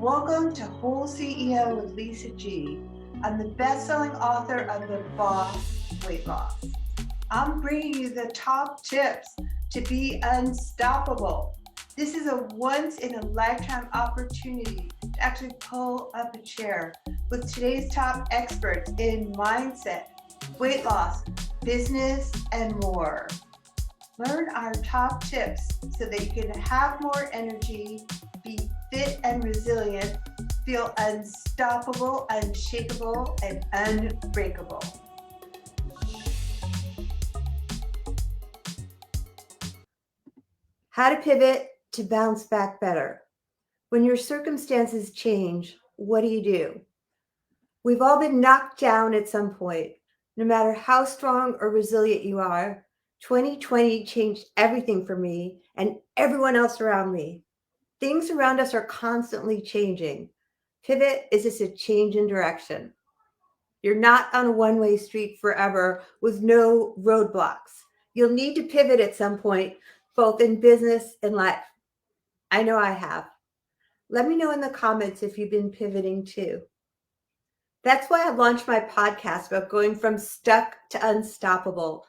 Welcome to WholeCEO with Lisa G. I'm the best-selling author of The Boss Weight Loss. I'm bringing you the top tips to be unstoppable. This is a once-in-a-lifetime opportunity to actually pull up a chair with today's top experts in mindset, weight loss, business, and more. Learn our top tips so that you can have more energy, be fit and resilient, feel unstoppable, unshakable, and unbreakable. How to pivot to bounce back better. When your circumstances change, what do? We've all been knocked down at some point. No matter how strong or resilient you are, 2020 changed everything for me and everyone else around me. Things around us are constantly changing. Pivot is just a change in direction. You're not on a one-way street forever with no roadblocks. You'll need to pivot at some point, both in business and life. I know I have. Let me know in the comments if you've been pivoting too. That's why I launched my podcast about going from stuck to unstoppable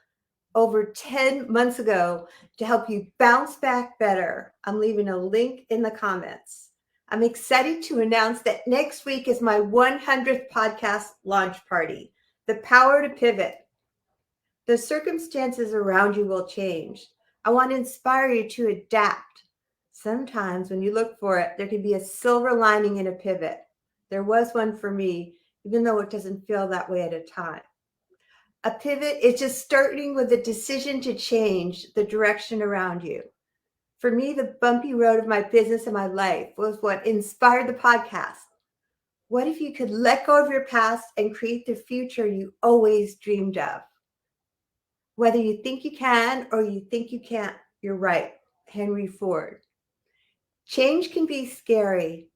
over 10 months ago to help you bounce back better. I'm leaving a link in the comments. I'm excited to announce that next week is my 100th podcast launch party, The Power to Pivot. The circumstances around you will change. I want to inspire you to adapt. Sometimes when you look for it, there can be a silver lining in a pivot. There was one for me, even though it doesn't feel that way at a time. A pivot is just starting with a decision to change the direction around you. For me, the bumpy road of my business and my life was what inspired the podcast. What if you could let go of your past and create the future you always dreamed of? Whether you think you can or you think you can't, you're right. Henry Ford. Change can be scary.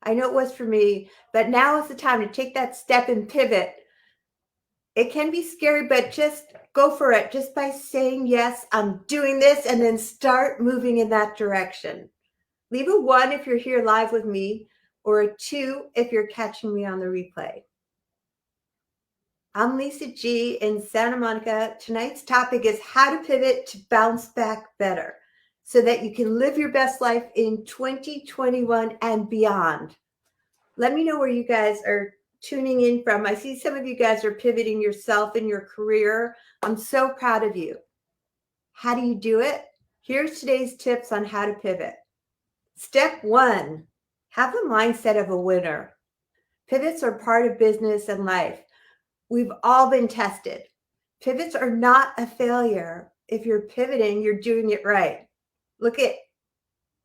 I know it was for me, but now is the time to take that step and pivot. It can be scary, but just go for it. Just by saying, yes, I'm doing this, and then start moving in that direction. Leave a 1 if you're here live with me, or a 2 if you're catching me on the replay. I'm Lisa G in Santa Monica. Tonight's topic is how to pivot to bounce back better so that you can live your best life in 2021 and beyond. Let me know where you guys are tuning in from. I see some of you guys are pivoting yourself in your career. I'm so proud of you. How do you do it? Here's today's tips on how to pivot. Step 1, have the mindset of a winner. Pivots are part of business and life. We've all been tested. Pivots are not a failure. If you're pivoting, you're doing it right. Look at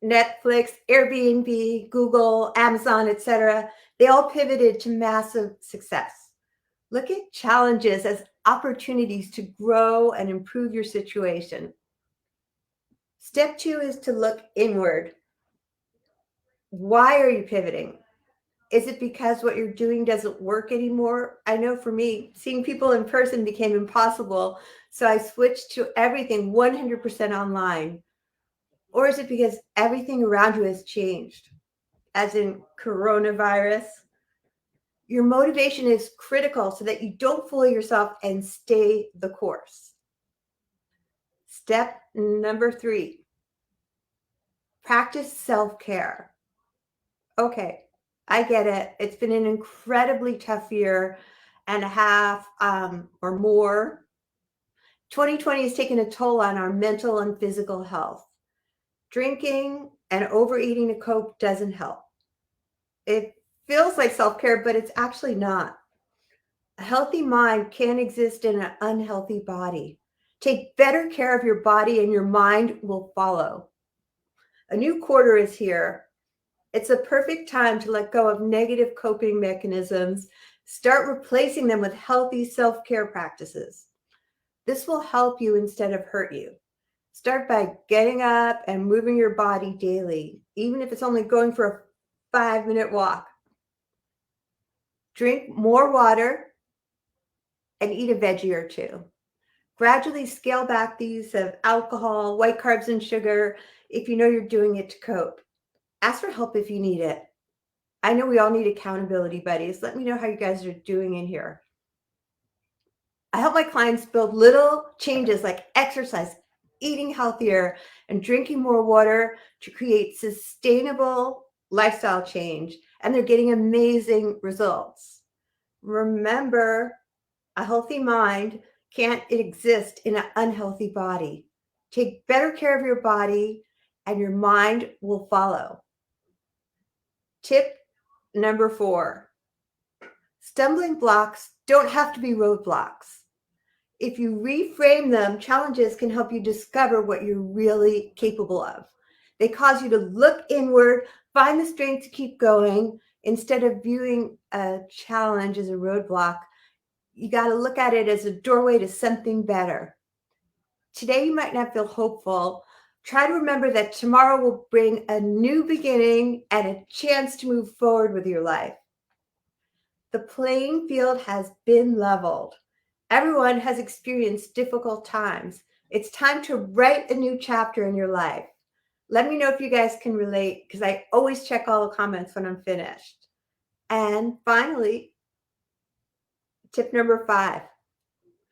Netflix, Airbnb, Google, Amazon, etc. They all pivoted to massive success. Look at challenges as opportunities to grow and improve your situation. Step 2 is to look inward. Why are you pivoting? Is it because what you're doing doesn't work anymore? I know for me, seeing people in person became impossible, so I switched to everything 100% online. Or is it because everything around you has changed, as in coronavirus? Your motivation is critical so that you don't fool yourself and stay the course. Step number 3, practice self-care. Okay, I get it. It's been an incredibly tough year and a half or more. 2020 has taken a toll on our mental and physical health. Drinking and overeating to cope doesn't help. It feels like self-care, but it's actually not. A healthy mind can't exist in an unhealthy body. Take better care of your body and your mind will follow. A new quarter is here. It's a perfect time to let go of negative coping mechanisms. Start replacing them with healthy self-care practices. This will help you instead of hurt you. Start by getting up and moving your body daily, even if it's only going for a 5-minute walk. Drink more water and eat a veggie or 2. Gradually scale back the use of alcohol, white carbs, and sugar if you know you're doing it to cope. Ask for help if you need it. I know we all need accountability buddies. Let me know how you guys are doing in here. I help my clients build little changes like exercise, eating healthier, and drinking more water to create sustainable lifestyle change. And they're getting amazing results. Remember, a healthy mind can't exist in an unhealthy body. Take better care of your body and your mind will follow. Tip number 4, stumbling blocks don't have to be roadblocks. If you reframe them, challenges can help you discover what you're really capable of. They cause you to look inward, find the strength to keep going. Instead of viewing a challenge as a roadblock, you got to look at it as a doorway to something better. Today, you might not feel hopeful. Try to remember that tomorrow will bring a new beginning and a chance to move forward with your life. The playing field has been leveled. Everyone has experienced difficult times. It's time to write a new chapter in your life. Let me know if you guys can relate, because I always check all the comments when I'm finished. And finally, tip number 5,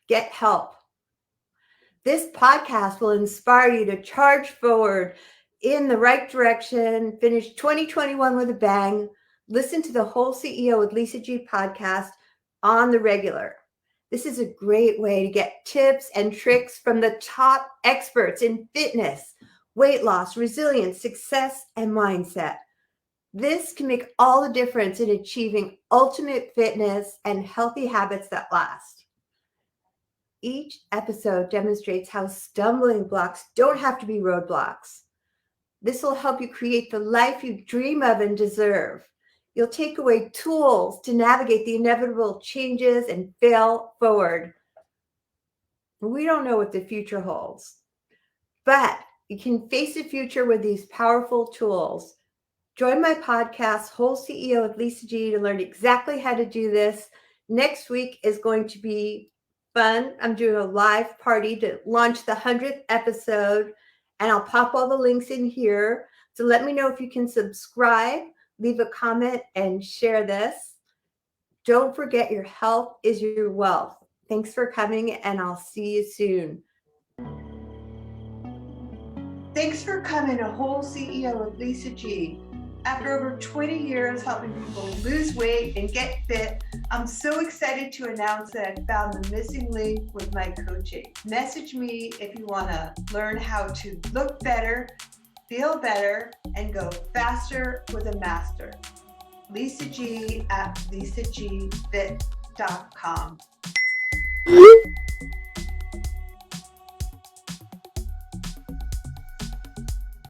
get help. This podcast will inspire you to charge forward in the right direction, finish 2021 with a bang. Listen to the WholeCEO with Lisa G podcast on the regular. This is a great way to get tips and tricks from the top experts in fitness, weight loss, resilience, success, and mindset. This can make all the difference in achieving ultimate fitness and healthy habits that last. Each episode demonstrates how stumbling blocks don't have to be roadblocks. This will help you create the life you dream of and deserve. You'll take away tools to navigate the inevitable changes and fail forward. We don't know what the future holds, but you can face the future with these powerful tools. Join my podcast, WholeCEO with Lisa G, to learn exactly how to do this. Next week is going to be fun. I'm doing a live party to launch the 100th episode, and I'll pop all the links in here. So let me know if you can subscribe, leave a comment, and share this. Don't forget, your health is your wealth. Thanks for coming, and I'll see you soon. Thanks for coming to WholeCEO with Lisa G. After over 20 years helping people lose weight and get fit, I'm so excited to announce that I found the missing link with my coaching. Message me if you want to learn how to look better, feel better, and go faster with a master. Lisa G at lisagfit.com.